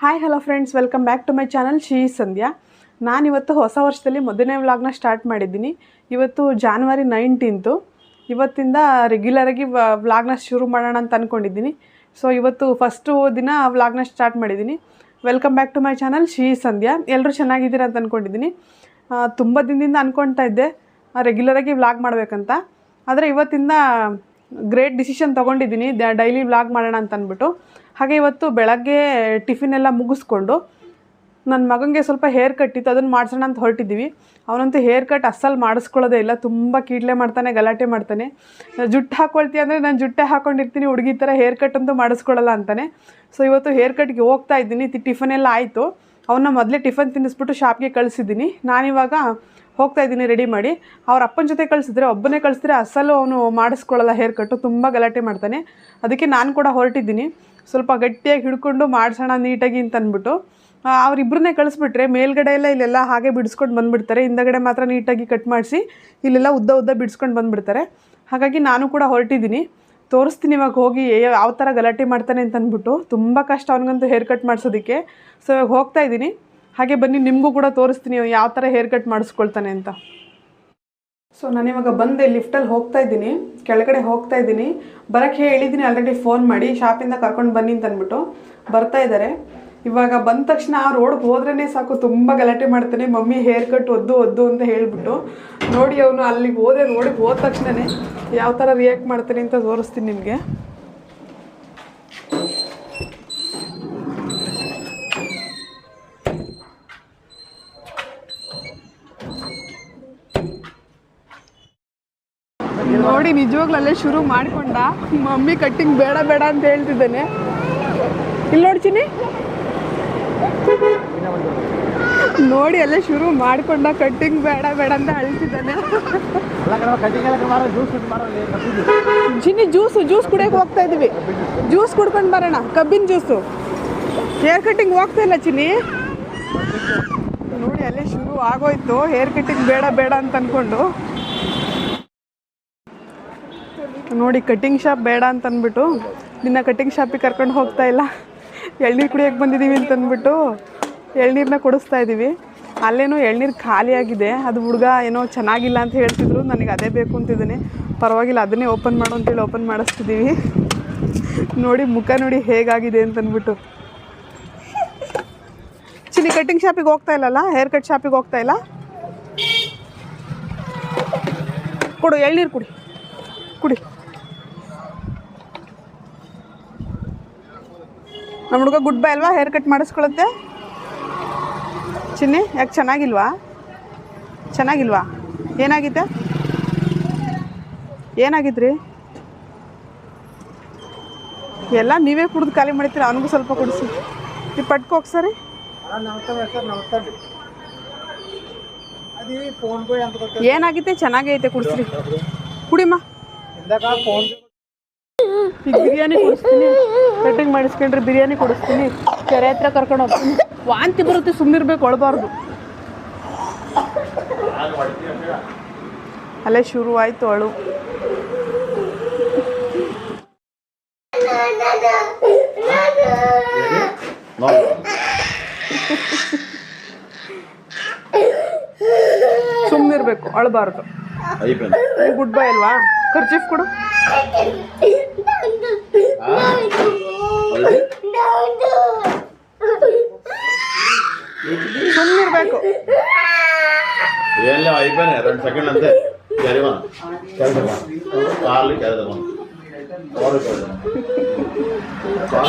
Hi hello friends, welcome back to my channel Shri Sandhya. ನಾನಿವತ್ತು ಹೊಸ ವರ್ಷದಲ್ಲಿ ಮೊದಲನೇ ವ್ಲಾಗ್ನ ಸ್ಟಾರ್ಟ್ ಮಾಡಿದ್ದೀನಿ. ಇವತ್ತು ಜಾನ್ವರಿ 19. ಇವತ್ತಿಂದ ರೆಗ್ಯುಲರಾಗಿ ವ್ಲಾಗ್ನ ಶುರು ಮಾಡೋಣ ಅಂತ ಅಂದ್ಕೊಂಡಿದ್ದೀನಿ. ಸೊ ಇವತ್ತು ಫಸ್ಟು ದಿನ ವ್ಲಾಗ್ನ ಸ್ಟಾರ್ಟ್ ಮಾಡಿದ್ದೀನಿ. Welcome back to my channel Shri Sandhya. ಎಲ್ಲರೂ ಚೆನ್ನಾಗಿದ್ದೀರಾ ಅಂತ ಅಂದ್ಕೊಂಡಿದ್ದೀನಿ. ತುಂಬ ದಿನದಿಂದ ಅಂದ್ಕೊಳ್ತಾ ಇದ್ದೆ ರೆಗ್ಯುಲರಾಗಿ ವ್ಲಾಗ್ ಮಾಡಬೇಕಂತ. ಆದರೆ ಇವತ್ತಿಂದ ಗ್ರೇಟ್ ಡಿಸಿಷನ್ ತೊಗೊಂಡಿದ್ದೀನಿ, ಡೈಲಿ ವ್ಲಾಗ್ ಮಾಡೋಣ ಅಂತ ಅಂದ್ಬಿಟ್ಟು. ಹಾಗೆ ಇವತ್ತು ಬೆಳಗ್ಗೆ ಟಿಫಿನ್ ಎಲ್ಲ ಮುಗಿಸ್ಕೊಂಡು ನನ್ನ ಮಗನಿಗೆ ಸ್ವಲ್ಪ ಹೇರ್ ಕಟ್ ಇತ್ತು, ಅದನ್ನು ಮಾಡಿಸೋಣ ಅಂತ ಹೊರಟಿದ್ದೀವಿ. ಅವನಂತೂ ಹೇರ್ ಕಟ್ ಅಸ್ಸಲು ಮಾಡಿಸ್ಕೊಳ್ಳೋದೇ ಇಲ್ಲ, ತುಂಬ ಕೀಟ್ಲೆ ಮಾಡ್ತಾನೆ, ಗಲಾಟೆ ಮಾಡ್ತಾನೆ. ಜುಟ್ಟು ಹಾಕ್ಕೊಳ್ತೀಯ ಅಂದರೆ ನಾನು ಜುಟ್ಟೆ ಹಾಕ್ಕೊಂಡಿರ್ತೀನಿ, ಹುಡುಗಿ ಥರ ಹೇರ್ ಕಟ್ ಅಂತೂ ಮಾಡಿಸ್ಕೊಳ್ಳಲ್ಲ ಅಂತಾನೆ. ಸೊ ಇವತ್ತು ಹೇರ್ ಕಟ್ಗೆ ಹೋಗ್ತಾ ಇದ್ದೀನಿ. ಟಿಫನ್ ಎಲ್ಲ ಆಯಿತು. ಅವನ್ನ ಮೊದಲೇ ಟಿಫನ್ ತಿನ್ನಿಸ್ಬಿಟ್ಟು ಶಾಪ್ಗೆ ಕಳಿಸಿದ್ದೀನಿ. ನಾನಿವಾಗ ಹೋಗ್ತಾ ಇದ್ದೀನಿ ರೆಡಿ ಮಾಡಿ. ಅವ್ರ ಅಪ್ಪನ ಜೊತೆ ಕಳಿಸಿದ್ರೆ, ಒಬ್ಬನೇ ಕಳಿಸಿದ್ರೆ ಅಸಲು ಅವನು ಮಾಡಿಸ್ಕೊಳ್ಳಲ್ಲ ಹೇರ್ ಕಟ್ಟು, ತುಂಬ ಗಲಾಟೆ ಮಾಡ್ತಾನೆ. ಅದಕ್ಕೆ ನಾನು ಕೂಡ ಹೊರಟಿದ್ದೀನಿ, ಸ್ವಲ್ಪ ಗಟ್ಟಿಯಾಗಿ ಹಿಡ್ಕೊಂಡು ಮಾಡಿಸೋಣ ನೀಟಾಗಿ ಅಂತ ಅಂದ್ಬಿಟ್ಟು. ಅವರಿಬ್ಬರನ್ನೇ ಕಳಿಸ್ಬಿಟ್ರೆ ಮೇಲ್ಗಡೆ ಎಲ್ಲ ಇಲ್ಲೆಲ್ಲ ಹಾಗೆ ಬಿಡಿಸ್ಕೊಂಡು ಬಂದುಬಿಡ್ತಾರೆ, ಹಿಂದಗಡೆ ಮಾತ್ರ ನೀಟಾಗಿ ಕಟ್ ಮಾಡಿಸಿ ಇಲ್ಲೆಲ್ಲ ಉದ್ದ ಬಿಡಿಸ್ಕೊಂಡು ಬಂದುಬಿಡ್ತಾರೆ. ಹಾಗಾಗಿ ನಾನು ಕೂಡ ಹೊರಟಿದ್ದೀನಿ. ತೋರಿಸ್ತೀನಿ ಇವಾಗ ಹೋಗಿ ಯಾವ ಥರ ಗಲಾಟೆ ಮಾಡ್ತಾನೆ ಅಂತ ಅಂದ್ಬಿಟ್ಟು. ತುಂಬ ಕಷ್ಟ ಅವನಿಗಂತೂ ಹೇರ್ ಕಟ್ ಮಾಡಿಸೋದಕ್ಕೆ. ಸೊ ಇವಾಗ ಹೋಗ್ತಾ ಇದ್ದೀನಿ. ಹಾಗೆ ಬನ್ನಿ ನಿಮಗೂ ಕೂಡ ತೋರಿಸ್ತೀನಿ ಯಾವ ಥರ ಹೇರ್ ಕಟ್ ಮಾಡಿಸ್ಕೊಳ್ತಾನೆ ಅಂತ. ಸೊ ನಾನಿವಾಗ ಬಂದೆ, ಲಿಫ್ಟಲ್ಲಿ ಹೋಗ್ತಾ ಇದ್ದೀನಿ, ಕೆಳಗಡೆ ಹೋಗ್ತಾ ಇದ್ದೀನಿ. ಬರೋಕ್ಕೆ ಹೇಳಿದ್ದೀನಿ ಆಲ್ರೆಡಿ ಫೋನ್ ಮಾಡಿ, ಶಾಪಿಂದ ಕರ್ಕೊಂಡು ಬನ್ನಿ ಅಂತ ಅಂದ್ಬಿಟ್ಟು. ಬರ್ತಾ ಇದ್ದಾರೆ. ಇವಾಗ ಬಂದ ತಕ್ಷಣ ರೋಡ್ಗೆ ಹೋದ್ರೇ ಸಾಕು, ತುಂಬ ಗಲಾಟೆ ಮಾಡ್ತಾನೆ. ಮಮ್ಮಿ ಹೇರ್ ಕಟ್ ಒದ್ದು ಅಂತ ಹೇಳಿಬಿಟ್ಟು. ನೋಡಿ ಅವನು ಅಲ್ಲಿಗೆ ರೋಡಿಗೆ ಹೋದ ತಕ್ಷಣವೇ ಯಾವ ಥರ ರಿಯಾಕ್ಟ್ ಮಾಡ್ತಾನೆ ಅಂತ ತೋರಿಸ್ತೀನಿ ನಿಮಗೆ. ನೋಡಿ ನಿಜವಾಗ್ಲೂ ಅಲ್ಲೇ ಶುರು ಮಾಡಿಕೊಂಡ. ಮಮ್ಮಿ ಕಟ್ಟಿಂಗ್ ಬೇಡ ಅಂತ ಹೇಳ್ತಿದ್ದಾನೆ. ಇಲ್ಲಿ ನೋಡ್ತೀನಿ, ನೋಡಿ ಅಲ್ಲೇ ಶುರು ಮಾಡಿಕೊಂಡ, ಕಟ್ಟಿಂಗ್ ಬೇಡ ಅಂತ ಅಳ್ತಿದ್ದಾನೆ. ಚಿನ್ನಿ ಜ್ಯೂಸ್ ಕುಡಿಯೋಕೆ ಹೋಗ್ತಾ ಇದ್ದೀವಿ. ಜ್ಯೂಸ್ ಕುಡ್ಕೊಂಡು ಬರೋಣ, ಕಬ್ಬಿನ ಜ್ಯೂಸು. ಹೇರ್ ಕಟ್ಟಿಂಗ್ ಹೋಗ್ತಾ ಇಲ್ಲ ಚಿನ್ನಿ. ನೋಡಿ ಅಲ್ಲೇ ಶುರು ಆಗೋಯ್ತು ಹೇರ್ ಕಟ್ಟಿಂಗ್ ಬೇಡ ಅಂತ ಅಂದ್ಕೊಂಡು. ನೋಡಿ ಕಟ್ಟಿಂಗ್ ಶಾಪ್ ಬೇಡ ಅಂತ ಅಂದ್ಬಿಟ್ಟು ನಿನ್ನ ಕಟ್ಟಿಂಗ್ ಶಾಪಿಗೆ ಕರ್ಕೊಂಡು ಹೋಗ್ತಾ ಇಲ್ಲ. ಎಳ್ನೀರು ಕುಡಿಯೋಕ್ಕೆ ಬಂದಿದ್ದೀವಿ ಅಂತಂದ್ಬಿಟ್ಟು ಎಳ್ನೀರನ್ನ ಕೊಡಿಸ್ತಾ ಇದ್ದೀವಿ. ಅಲ್ಲೇನೋ ಎಳ್ನೀರು ಖಾಲಿಯಾಗಿದೆ. ಅದು ಹುಡುಗ ಏನೋ ಚೆನ್ನಾಗಿಲ್ಲ ಅಂತ ಹೇಳ್ತಿದ್ರು, ನನಗೆ ಅದೇ ಬೇಕು ಅಂತಿದ್ದಾನೆ. ಪರವಾಗಿಲ್ಲ, ಅದನ್ನೇ ಓಪನ್ ಮಾಡು ಅಂತೇಳಿ ಓಪನ್ ಮಾಡಿಸ್ತಿದ್ದೀವಿ. ನೋಡಿ ಮುಖ ನೋಡಿ ಹೇಗಾಗಿದೆ ಅಂತಂದ್ಬಿಟ್ಟು. ಚಿನ್ನಿ ಕಟ್ಟಿಂಗ್ ಶಾಪಿಗೆ ಹೋಗ್ತಾ ಇಲ್ಲಲ್ಲ, ಹೇರ್ ಕಟ್ ಶಾಪಿಗೆ ಹೋಗ್ತಾ ಇಲ್ಲ. ಕೊಡು ಎಳ್ನೀರು, ಕುಡಿ. ನಮ್ಮ ಹುಡುಗ ಗುಡ್ ಬೈ ಅಲ್ವಾ, ಹೇರ್ ಕಟ್ ಮಾಡಿಸ್ಕೊಳುತ್ತೆ. ಚಿನ್ನಿ ಯಾಕೆ ಚೆನ್ನಾಗಿಲ್ವಾ? ಏನಾಗಿದ್ರಿ? ಎಲ್ಲ ನೀವೇ ಕುಡಿದು ಖಾಲಿ ಮಾಡ್ತೀರ, ಅವನಿಗೂ ಸ್ವಲ್ಪ ಕುಡಿಸಿ. ಈ ಪಟ್ಕ ಹೋಗಿ ಸರಿ. ಏನಾಗಿದೆ? ಚೆನ್ನಾಗೇ ಐತೆ, ಕುಡಿಸ್ರಿ. ಕುಡಿಮ್ಮ. ಈಗ ಬಿರಿಯಾನಿ ಕೊಡಿಸ್ತೀನಿ, ಕಟ್ಟಿಂಗ್ ಮಾಡಿಸ್ಕೊಂಡ್ರೆ ಬಿರಿಯಾನಿ ಕೊಡಿಸ್ತೀನಿ. ಕೆರೆ ಹತ್ರ ಕರ್ಕೊಂಡು ಹೋಗ್ತೀನಿ. ವಾಂತಿ ಬರುತ್ತೆ, ಸುಮ್ಮನಿರ್ಬೇಕು, ಒಳಬಾರ್ದು. ಅಲ್ಲೇ ಶುರು ಆಯಿತು ಅಳು. ಸುಮ್ಮನಿರ್ಬೇಕು, ಅಳಬಾರ್ದು. ಗುಡ್ ಬೈ ಅಲ್ವಾ? ಖರ್ಚೀಫ್ ಕೊಡು. ಸುಮ್ಮನಿರ್ಬೇಕು.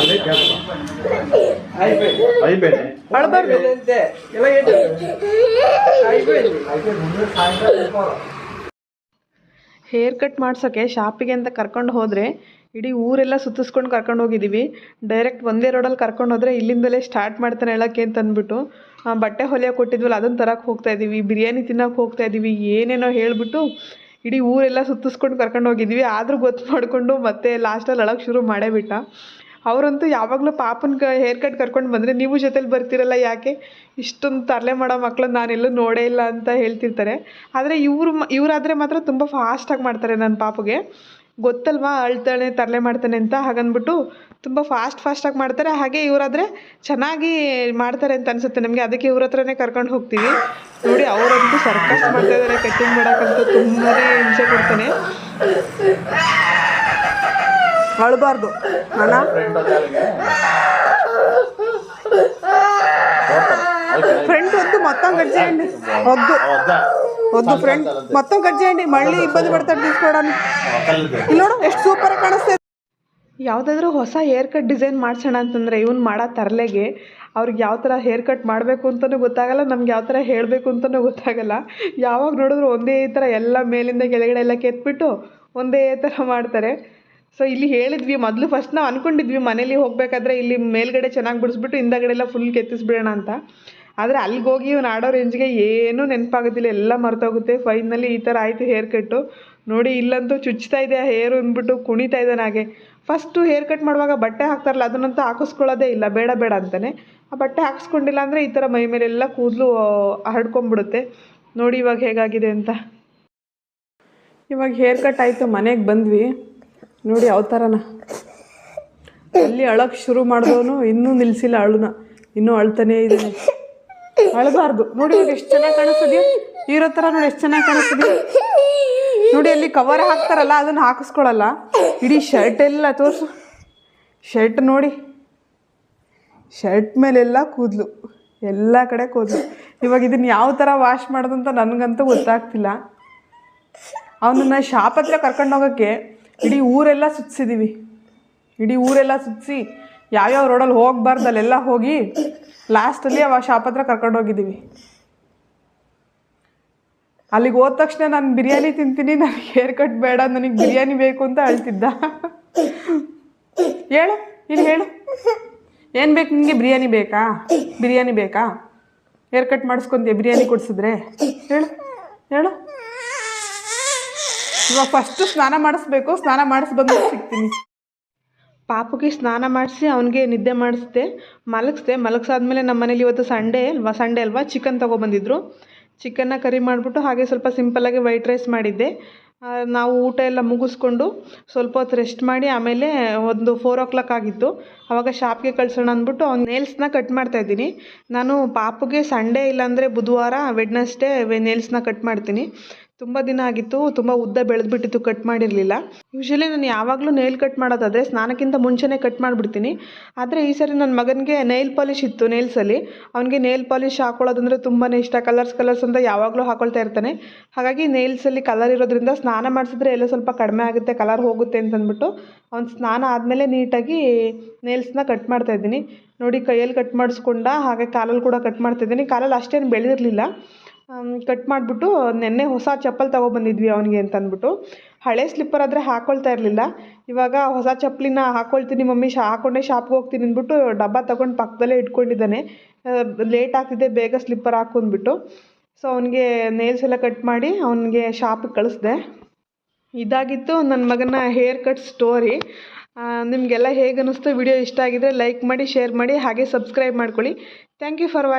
ಹೇರ್ ಕಟ್ ಮಾಡ್ಸೋಕ್ಕೆ ಶಾಪಿಗೆ ಅಂತ ಕರ್ಕೊಂಡು ಹೋದರೆ ಇಡೀ ಊರೆಲ್ಲ ಸುತ್ತಿಸ್ಕೊಂಡು ಕರ್ಕೊಂಡು ಹೋಗಿದ್ದೀವಿ. ಡೈರೆಕ್ಟ್ ಒಂದೇ ರೋಡಲ್ಲಿ ಕರ್ಕೊಂಡು ಹೋದರೆ ಇಲ್ಲಿಂದಲೇ ಸ್ಟಾರ್ಟ್ ಮಾಡ್ತಾನೆ ಹೇಳೋಕ್ಕೆ ಅಂತ ಅಂದ್ಬಿಟ್ಟು. ಬಟ್ಟೆ ಹೊಲಿಯೋಕೆ ಕೊಟ್ಟಿದ್ವಲ್ಲ, ಅದನ್ನು ತರಕ್ಕೆ ಹೋಗ್ತಾ ಇದ್ದೀವಿ, ಬಿರಿಯಾನಿ ತಿನ್ನೋಕೆ ಹೋಗ್ತಾ ಇದ್ದೀವಿ, ಏನೇನೋ ಹೇಳಿಬಿಟ್ಟು ಇಡೀ ಊರೆಲ್ಲ ಸುತ್ತಿಸ್ಕೊಂಡು ಕರ್ಕೊಂಡು ಹೋಗಿದ್ದೀವಿ. ಆದರೂ ಗೊತ್ತು ಮಾಡಿಕೊಂಡು ಮತ್ತೆ ಲಾಸ್ಟಲ್ಲಿ ಅಳೋಕ್ಕೆ ಶುರು ಮಾಡೇ ಬಿಟ್ಟ. ಅವರಂತೂ ಯಾವಾಗಲೂ ಪಾಪನ ಹೇರ್ ಕಟ್ ಕರ್ಕೊಂಡು ಬಂದರೆ ನೀವು ಜೊತೆಲಿ ಬರ್ತಿರಲ್ಲ, ಯಾಕೆ ಇಷ್ಟೊಂದು ತರಲೆ ಮಾಡೋ ಮಕ್ಕಳನ್ನ ನಾನೆಲ್ಲೂ ನೋಡೇ ಇಲ್ಲ ಅಂತ ಹೇಳ್ತಿರ್ತಾರೆ. ಆದರೆ ಇವರಾದರೆ ಮಾತ್ರ ತುಂಬ ಫಾಸ್ಟಾಗಿ ಮಾಡ್ತಾರೆ ನನ್ನ ಪಾಪಗೆ. ಗೊತ್ತಲ್ವಾ ಅಳ್ತಾಳೆ ತರಲೆ ಮಾಡ್ತಾನೆ ಅಂತ. ಹಾಗಂದ್ಬಿಟ್ಟು ತುಂಬ ಫಾಸ್ಟಾಗಿ ಮಾಡ್ತಾರೆ. ಹಾಗೆ ಇವರಾದರೆ ಚೆನ್ನಾಗಿ ಮಾಡ್ತಾರೆ ಅಂತ ಅನಿಸುತ್ತೆ ನಮಗೆ, ಅದಕ್ಕೆ ಇವ್ರ ಹತ್ರನೇ ಕರ್ಕೊಂಡು ಹೋಗ್ತೀವಿ. ನೋಡಿ ಅವರಂತೂ ಸರ್ಕಸ್ ಮಾಡ್ತಾ ಇದ್ದಾರೆ, ಕಟ್ಟಿಂಗ್ ಮಾಡೋಕ್ಕಂತೂ ತುಂಬಾ ಹಿಂಸೆ ಕೊಡ್ತಾನೆ. ಅಳಬಾರ್ದು ಅಣ್ಣ. ఫ్రెండ్ వద్దు మొత్తం కట్ చేయండి, వద్దు వద్దు ఫ్రెండ్ మొత్తం కట్ చేయండి, మళ్ళీ ఇబ్బంది పడతాడు తీసుకోవడానికి. ಇಲ್ಲಿ ನೋಡು ಎಷ್ಟು ಸೂಪರಾಗಿ ಕಾಣಿಸ್ತಾ ಇದೆ. ಯಾವುದಾದ್ರೂ ಹೊಸ ಹೇರ್ ಕಟ್ ಡಿಸೈನ್ ಮಾಡ್ಸೋಣ ಅಂತಂದರೆ ಇವ್ನು ಮಾಡೋ ತರಲೆಗೆ ಅವ್ರಿಗೆ ಯಾವ ಥರ ಹೇರ್ ಕಟ್ ಮಾಡಬೇಕು ಅಂತಲೂ ಗೊತ್ತಾಗಲ್ಲ, ನಮ್ಗೆ ಯಾವ ಥರ ಹೇಳಬೇಕು ಅಂತಲೂ ಗೊತ್ತಾಗಲ್ಲ. ಯಾವಾಗ ನೋಡಿದ್ರು ಒಂದೇ ಥರ ಎಲ್ಲ ಮೇಲಿಂದ ಕೆಳಗಡೆ ಎಲ್ಲ ಕೆತ್ಬಿಟ್ಟು ಒಂದೇ ಥರ ಮಾಡ್ತಾರೆ. ಸೊ ಇಲ್ಲಿ ಹೇಳಿದ್ವಿ ಮೊದಲು, ಫಸ್ಟ್ ನಾವು ಅಂದ್ಕೊಂಡಿದ್ವಿ ಮನೇಲಿ ಹೋಗಬೇಕಾದ್ರೆ ಇಲ್ಲಿ ಮೇಲ್ಗಡೆ ಚೆನ್ನಾಗಿ ಬಿಡಿಸ್ಬಿಟ್ಟು ಹಿಂದಗಡೆ ಎಲ್ಲ ಫುಲ್ ಕೆತ್ತಿಸ್ಬಿಡೋಣ ಅಂತ. ಆದರೆ ಅಲ್ಲಿಗೆ ಹೋಗಿ ಇವ್ನು ಆಡೋ ರೇಂಜ್ಗೆ ಏನೂ ನೆನಪಾಗೋದಿಲ್ಲ, ಎಲ್ಲ ಮರ್ತೋಗುತ್ತೆ. ಫೈನಲಿ ಈ ಥರ ಆಯಿತು ಹೇರ್ ಕಟ್ಟು. ನೋಡಿ ಇಲ್ಲಂತೂ ಚುಚ್ತಾ ಇದೆ ಹೇರು ಅಂದ್ಬಿಟ್ಟು ಕುಣಿತಾ ಇದ್ದಾನೆ. ಹಾಗೆ ಫಸ್ಟು ಹೇರ್ ಕಟ್ ಮಾಡುವಾಗ ಬಟ್ಟೆ ಹಾಕ್ತಾರಲ್ಲ ಅದನ್ನಂತೂ ಹಾಕಿಸ್ಕೊಳ್ಳೋದೇ ಇಲ್ಲ, ಬೇಡ ಬೇಡ ಅಂತಾನೆ. ಆ ಬಟ್ಟೆ ಹಾಕಿಸ್ಕೊಂಡಿಲ್ಲ ಅಂದರೆ ಈ ಥರ ಮೈ ಮೇಲೆಲ್ಲ ಕೂದಲು ಹರಡ್ಕೊಂಬಿಡುತ್ತೆ. ನೋಡಿ ಇವಾಗ ಹೇಗಾಗಿದೆ ಅಂತ. ಇವಾಗ ಹೇರ್ ಕಟ್ ಆಯಿತು, ಮನೆಗೆ ಬಂದ್ವಿ. ನೋಡಿ ಯಾವ ಥರನ ಅಲ್ಲಿ ಅಳಕ್ಕೆ ಶುರು ಮಾಡಿದವನು ಇನ್ನೂ ನಿಲ್ಲಿಸಿಲ್ಲ ಅಳುನ, ಇನ್ನೂ ಅಳ್ತಾನೇ ಇದ್ದಾನೆ. ಅಳಬಾರ್ದು. ನೋಡಿ ಇವಾಗ ಎಷ್ಟು ಚೆನ್ನಾಗಿ ಕಾಣಿಸ್ತಿದೆಯಾ, ಇರೋ ಥರ ನೋಡಿ ಎಷ್ಟು ಚೆನ್ನಾಗಿ ಕಾಣಿಸ್ತಿದೆಯಾ. ನೋಡಿ ಅಲ್ಲಿ ಕವರ್ ಹಾಕ್ತಾರಲ್ಲ ಅದನ್ನು ಹಾಕಿಸ್ಕೊಳ್ಳಲ್ಲ, ಇಡೀ ಶರ್ಟ್ ಎಲ್ಲ ತೋರಿಸು. ಶರ್ಟ್ ನೋಡಿ, ಶರ್ಟ್ ಮೇಲೆಲ್ಲ ಕೂದಲು, ಎಲ್ಲ ಕಡೆ ಕೂದಲು. ಇವಾಗ ಇದನ್ನು ಯಾವ ಥರ ವಾಶ್ ಮಾಡೋದಂತ ನನಗಂತೂ ಗೊತ್ತಾಗ್ತಿಲ್ಲ. ಅವನನ್ನು ಶಾಪ್ ಹತ್ರ ಕರ್ಕೊಂಡು ಹೋಗೋಕ್ಕೆ ಇಡೀ ಊರೆಲ್ಲ ಸುತ್ತಿಸಿದ್ದೀವಿ. ಇಡೀ ಊರೆಲ್ಲ ಸುತ್ತಿಸಿ ಯಾವ್ಯಾವ ರೋಡಲ್ಲಿ ಹೋಗಬಾರ್ದು ಅಲ್ಲೆಲ್ಲ ಹೋಗಿ ಲಾಸ್ಟಲ್ಲಿ ಅವ ಶಾಪ್ ಹತ್ರ ಕರ್ಕೊಂಡು ಹೋಗಿದ್ದೀವಿ. ಅಲ್ಲಿಗೆ ಹೋದ ತಕ್ಷಣ ನಾನು ಬಿರಿಯಾನಿ ತಿಂತೀನಿ, ನನಗೆ ಹೇರ್ ಕಟ್ ಬೇಡ, ನನಗೆ ಬಿರಿಯಾನಿ ಬೇಕು ಅಂತ ಹೇಳ್ತಿದ್ದ. ಹೇಳು ಇಲ್ಲಿ ಹೇಳು, ಏನು ಬೇಕು ನಿಮಗೆ? ಬಿರಿಯಾನಿ ಬೇಕಾ? ಬಿರಿಯಾನಿ ಬೇಕಾ? ಹೇರ್ ಕಟ್ ಮಾಡಿಸ್ಕೊಂತೀಯ ಬಿರಿಯಾನಿ ಕೊಡಿಸಿದ್ರೆ? ಹೇಳು ಹೇಳು. ಇವಾಗ ಫಸ್ಟು ಸ್ನಾನ ಮಾಡಿಸ್ಬೇಕು, ಸ್ನಾನ ಮಾಡಿಸಿ ಬಂದು ಸಿಗ್ತೀನಿ. ಪಾಪುಗೆ ಸ್ನಾನ ಮಾಡಿಸಿ ಅವನಿಗೆ ನಿದ್ದೆ ಮಾಡಿಸ್ದೆ, ಮಲಗಿಸಾದ್ಮೇಲೆ ನಮ್ಮ ಮನೇಲಿ ಇವತ್ತು ಸಂಡೇ ಅಲ್ವಾ ಚಿಕನ್ ತೊಗೊಬಂದಿದ್ರು. ಚಿಕನ್ನ ಕರಿ ಮಾಡಿಬಿಟ್ಟು ಹಾಗೆ ಸ್ವಲ್ಪ ಸಿಂಪಲ್ಲಾಗಿ ವೈಟ್ ರೈಸ್ ಮಾಡಿದ್ದೆ. ನಾವು ಊಟ ಎಲ್ಲ ಮುಗಿಸ್ಕೊಂಡು ಸ್ವಲ್ಪ ಹೊತ್ತು ರೆಸ್ಟ್ ಮಾಡಿ ಆಮೇಲೆ ಒಂದು 4 o'clock ಆಗಿತ್ತು. ಆವಾಗ ಶಾಪ್ಗೆ ಕಳ್ಸೋಣ ಅಂದ್ಬಿಟ್ಟು ಅವ್ನು ನೇಲ್ಸ್ನ ಕಟ್ ಮಾಡ್ತಾಯಿದ್ದೀನಿ. ನಾನು ಪಾಪುಗೆ ಸಂಡೇ ಇಲ್ಲಾಂದರೆ ಬುಧವಾರ ವೆಡ್ನೆಸ್ಡೇ ನೇಲ್ಸ್ನ ಕಟ್ ಮಾಡ್ತೀನಿ. ತುಂಬ ದಿನ ಆಗಿತ್ತು, ತುಂಬ ಉದ್ದ ಬೆಳೆದ್ಬಿಟ್ಟಿತ್ತು, ಕಟ್ ಮಾಡಿರಲಿಲ್ಲ. ಯೂಶ್ವಲಿ ನಾನು ಯಾವಾಗಲೂ ನೇಲ್ ಕಟ್ ಮಾಡೋದಾದರೆ ಸ್ನಾನಕ್ಕಿಂತ ಮುಂಚೆನೇ ಕಟ್ ಮಾಡಿಬಿಡ್ತೀನಿ. ಆದರೆ ಈ ಸರಿ ನನ್ನ ಮಗನಿಗೆ ನೇಲ್ ಪಾಲಿಶ್ ಇತ್ತು ನೇಲ್ಸಲ್ಲಿ. ಅವನಿಗೆ ನೇಲ್ ಪಾಲಿಶ್ ಹಾಕೊಳ್ಳೋದಂದರೆ ತುಂಬಾ ಇಷ್ಟ, ಕಲರ್ಸ್ ಅಂತ ಯಾವಾಗಲೂ ಹಾಕೊಳ್ತಾ ಇರ್ತಾನೆ. ಹಾಗಾಗಿ ನೇಲ್ಸಲ್ಲಿ ಕಲರ್ ಇರೋದ್ರಿಂದ ಸ್ನಾನ ಮಾಡಿಸಿದ್ರೆ ಎಲ್ಲ ಸ್ವಲ್ಪ ಕಡಿಮೆ ಆಗುತ್ತೆ, ಕಲರ್ ಹೋಗುತ್ತೆ ಅಂತಂದ್ಬಿಟ್ಟು ಅವ್ನು ಸ್ನಾನ ಆದಮೇಲೆ ನೀಟಾಗಿ ನೇಲ್ಸ್ನ ಕಟ್ ಮಾಡ್ತಾಯಿದ್ದೀನಿ. ನೋಡಿ ಕೈಯಲ್ಲಿ ಕಟ್ ಮಾಡಿಸ್ಕೊಂಡ, ಹಾಗೆ ಕಾಲಲ್ಲಿ ಕೂಡ ಕಟ್ ಮಾಡ್ತಾಯಿದ್ದೀನಿ. ಕಾಲಲ್ಲಿ ಅಷ್ಟೇನು ಬೆಳೆದಿರಲಿಲ್ಲ. ಕಟ್ ಮಾಡಿಬಿಟ್ಟು ನೆನ್ನೆ ಹೊಸ ಚಪ್ಪಲ್ ತೊಗೊಬಂದಿದ್ವಿ ಅವನಿಗೆ ಅಂತಂದ್ಬಿಟ್ಟು. ಹಳೆ ಸ್ಲಿಪ್ಪರ್ ಆದರೆ ಹಾಕ್ಕೊಳ್ತಾ ಇರಲಿಲ್ಲ. ಇವಾಗ ಹೊಸ ಚಪ್ಪಲಿನ ಹಾಕ್ಕೊಳ್ತೀನಿ ಮಮ್ಮಿ, ಹಾಕ್ಕೊಂಡೇ ಶಾಪ್ಗೆ ಹೋಗ್ತೀನಿ ಅಂದ್ಬಿಟ್ಟು ಡಬ್ಬ ತೊಗೊಂಡು ಪಕ್ಕದಲ್ಲೇ ಇಟ್ಕೊಂಡಿದ್ದಾನೆ. ಲೇಟ್ ಆಗ್ತಿದೆ, ಬೇಗ ಸ್ಲಿಪ್ಪರ್ ಹಾಕೊಂಡ್ಬಿಟ್ಟು. ಸೊ ಅವನಿಗೆ ನೇಲ್ಸ್ ಎಲ್ಲ ಕಟ್ ಮಾಡಿ ಅವನಿಗೆ ಶಾಪಿಗೆ ಕಳಿಸ್ದೆ. ಇದಾಗಿತ್ತು ನನ್ನ ಮಗನ ಹೇರ್ ಕಟ್ ಸ್ಟೋರಿ. ನಿಮಗೆಲ್ಲ ಹೇಗೆ ಅನ್ನಿಸ್ತು? ವಿಡಿಯೋ ಇಷ್ಟ ಆಗಿದರೆ ಲೈಕ್ ಮಾಡಿ, ಶೇರ್ ಮಾಡಿ, ಹಾಗೆ ಸಬ್ಸ್ಕ್ರೈಬ್ ಮಾಡ್ಕೊಳ್ಳಿ. Thank you for watching.